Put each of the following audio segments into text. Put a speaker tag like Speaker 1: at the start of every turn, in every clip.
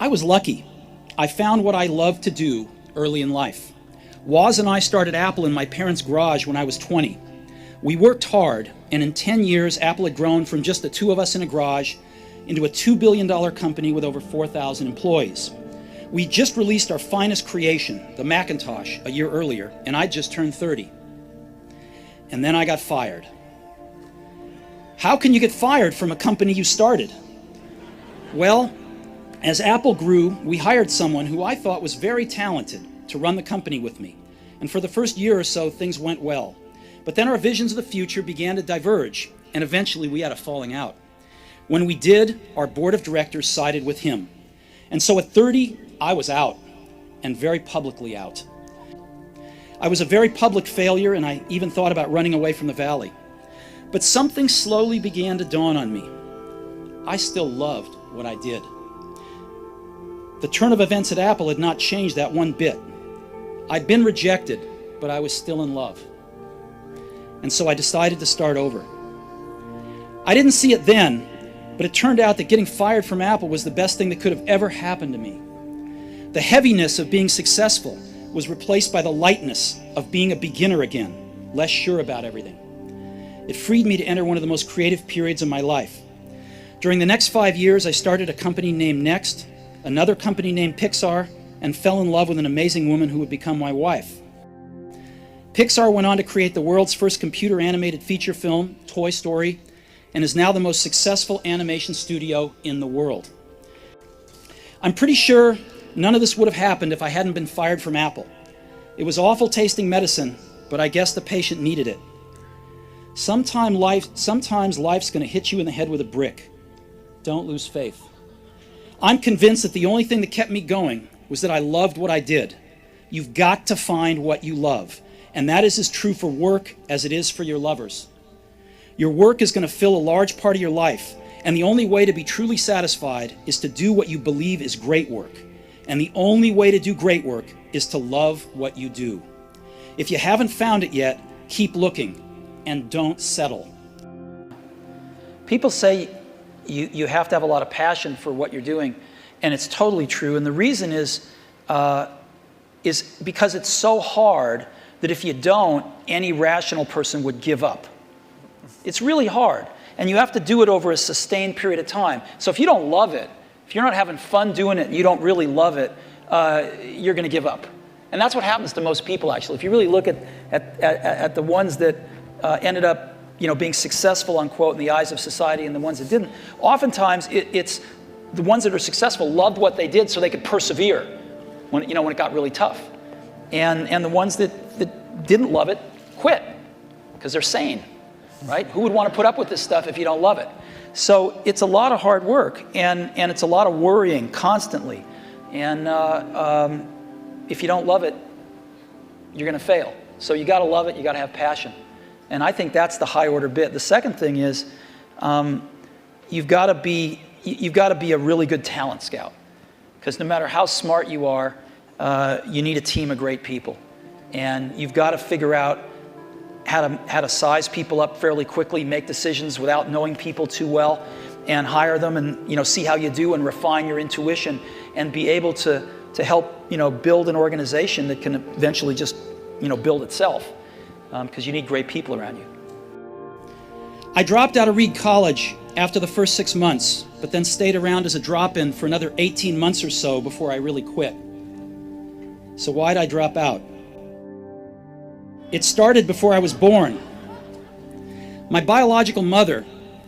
Speaker 1: I was lucky. I found what I loved to do early in life. Woz and I started Apple in my parents' garage when I was 20. We worked hard, and in 10 years, Apple had grown from just the two of us in a garage into a $2 billion company with over 4,000 employees. We just released our finest creation, the Macintosh, a year earlier, and I just turned 30. And then I got fired. How can you get fired from a company you started? Well, as Apple grew, we hired someone who I thought was very talented to run the company with me. And for the first year or so, things went well. But then our visions of the future began to diverge, and eventually we had a falling out. When we did, our board of directors sided with him. And so at 30, I was out, and very publicly out. I was a very public failure, and I even thought about running away from the valley. But something slowly began to dawn on me. I still loved what I did. The turn of events at Apple had not changed that one bit. I'd been rejected, but I was still in love. And so I decided to start over. I didn't see it then, but it turned out that getting fired from Apple was the best thing that could have ever happened to me. The heaviness of being successful was replaced by the lightness of being a beginner again, less sure about everything. It freed me to enter one of the most creative periods of my life. During the next 5 years, I started a company named Next, another company named Pixar, and fell in love with an amazing woman who would become my wife. Pixar went on to create the world's first computer animated feature film, Toy Story, and is now the most successful animation studio in the world. I'm pretty sure none of this would have happened if I hadn't been fired from Apple. It was awful tasting medicine, but I guess the patient needed it. Sometimes life's going to hit you in the head with a brick. Don't lose faith. I'm convinced that the only thing that kept me going was that I loved what I did. You've got to find what you love, and that is as true for work as it is for your lovers. Your work is going to fill a large part of your life, and the only way to be truly satisfied is to do what you believe is great work. And the only way to do great work is to love what you do. If you haven't found it yet, keep looking and don't settle. People say you have to have a lot of passion for what you're doing, and it's totally true. And the reason is because it's so hard that if you don't, any rational person would give up. It's really hard, and you have to do it over a sustained period of time. So if you don't love it, if you're not having fun doing it and you don't really love it, you're going to give up. And that's what happens to most people, actually. If you really look at the ones that ended up being successful, unquote, in the eyes of society and the ones that didn't, oftentimes it's the ones that are successful loved what they did so they could persevere when it got really tough. And the ones that didn't love it quit because they're sane, right? Who would want to put up with this stuff if you don't love it? So it's a lot of hard work, and it's a lot of worrying constantly. And if you don't love it, you're going to fail. So you got to love it. You got to have passion. And I think that's the high order bit. The second thing is you've got to be a really good talent scout, because no matter how smart you are, you need a team of great people, and you've got to figure out how to size people up fairly quickly, make decisions without knowing people too well, and hire them, and see how you do, and refine your intuition, and be able to help build an organization that can eventually just build itself, because you need great people around you. I dropped out of Reed College after the first 6 months, but then stayed around as a drop-in for another 18 months or so before I really quit. So why'd I drop out? It started before I was born. My biological mother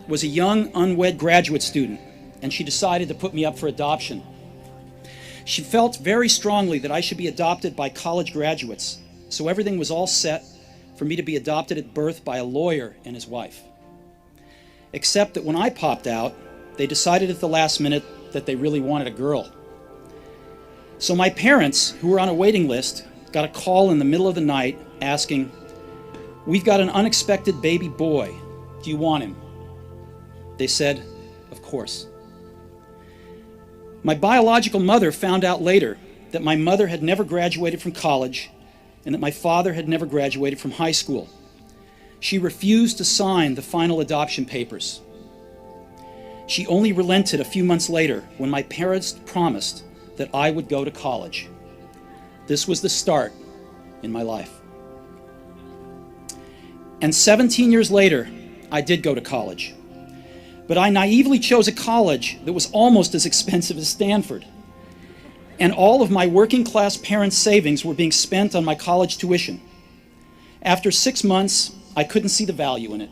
Speaker 1: was a young, unwed graduate student, and she decided to put me up for adoption. She felt very strongly that I should be adopted by college graduates, so everything was all set for me to be adopted at birth by a lawyer and his wife. Except that when I popped out, they decided at the last minute that they really wanted a girl. So my parents, who were on a waiting list, got a call in the middle of the night asking, "We've got an unexpected baby boy. Do you want him?" They said, "Of course." My biological mother found out later that my mother had never graduated from college and that my father had never graduated from high school. She refused to sign the final adoption papers. She only relented a few months later when my parents promised that I would go to college. This was the start in my life. And 17 years later, I did go to college. But I naively chose a college that was almost as expensive as Stanford. And all of my working class parents' savings were being spent on my college tuition. After 6 months, I couldn't see the value in it.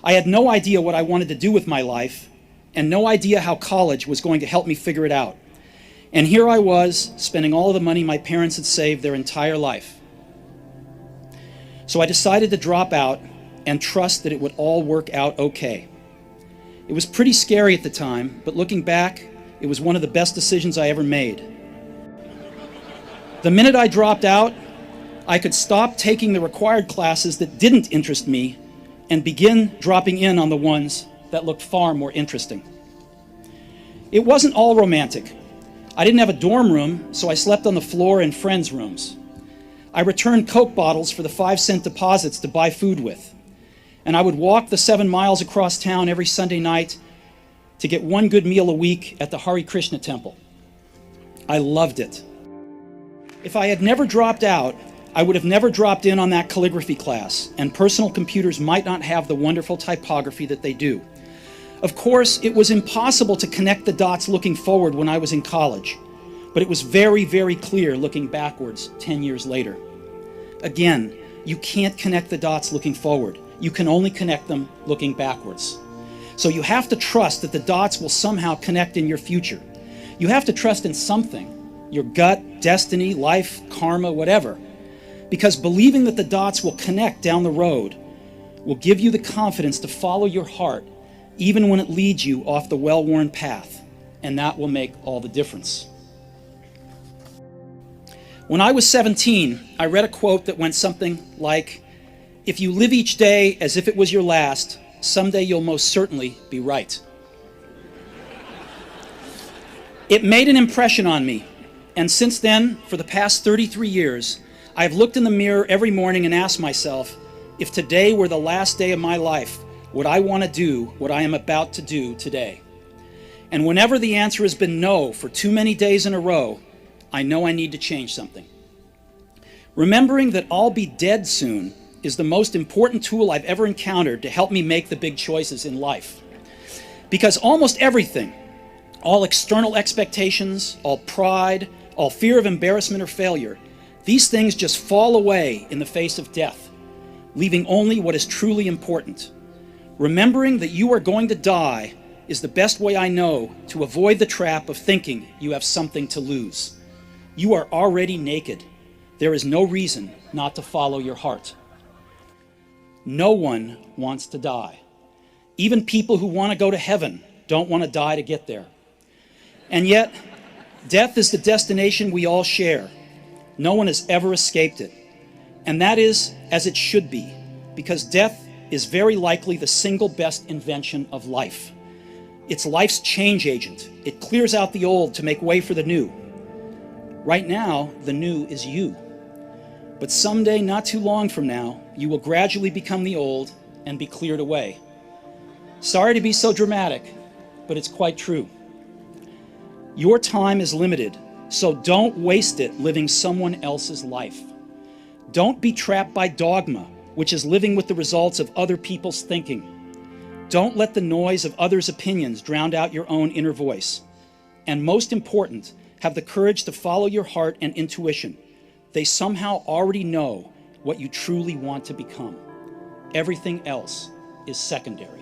Speaker 1: I had no idea what I wanted to do with my life, and no idea how college was going to help me figure it out. And here I was, spending all of the money my parents had saved their entire life. So I decided to drop out and trust that it would all work out okay. It was pretty scary at the time, but looking back, it was one of the best decisions I ever made. The minute I dropped out, I could stop taking the required classes that didn't interest me and begin dropping in on the ones that looked far more interesting. It wasn't all romantic. I didn't have a dorm room, so I slept on the floor in friends' rooms. I returned Coke bottles for the 5-cent deposits to buy food with. And I would walk the 7 miles across town every Sunday night to get one good meal a week at the Hare Krishna temple. I loved it. If I had never dropped out, I would have never dropped in on that calligraphy class, and personal computers might not have the wonderful typography that they do. Of course, it was impossible to connect the dots looking forward when I was in college, but it was very, very clear looking backwards 10 years later. Again, you can't connect the dots looking forward. You can only connect them looking backwards. So you have to trust that the dots will somehow connect in your future. You have to trust in something, your gut, destiny, life, karma, whatever. Because believing that the dots will connect down the road will give you the confidence to follow your heart even when it leads you off the well-worn path, and that will make all the difference. When I was 17, I read a quote that went something like, "If you live each day as if it was your last, someday you'll most certainly be right." It made an impression on me, and since then, for the past 33 years, I've looked in the mirror every morning and asked myself, if today were the last day of my life, would I want to do what I am about to do today? And whenever the answer has been no for too many days in a row, I know I need to change something. Remembering that I'll be dead soon is the most important tool I've ever encountered to help me make the big choices in life. Because almost everything, all external expectations, all pride, all fear of embarrassment or failure, these things just fall away in the face of death, leaving only what is truly important. Remembering that you are going to die is the best way I know to avoid the trap of thinking you have something to lose. You are already naked. There is no reason not to follow your heart. No one wants to die. Even people who want to go to heaven don't want to die to get there. And yet, death is the destination we all share. No one has ever escaped it. And that is as it should be, because death is very likely the single best invention of life. It's life's change agent. It clears out the old to make way for the new. Right now, the new is you. But someday, not too long from now, you will gradually become the old and be cleared away. Sorry to be so dramatic, but it's quite true. Your time is limited, so don't waste it living someone else's life. Don't be trapped by dogma, which is living with the results of other people's thinking. Don't let the noise of others' opinions drown out your own inner voice. And most important, have the courage to follow your heart and intuition. They somehow already know what you truly want to become. Everything else is secondary.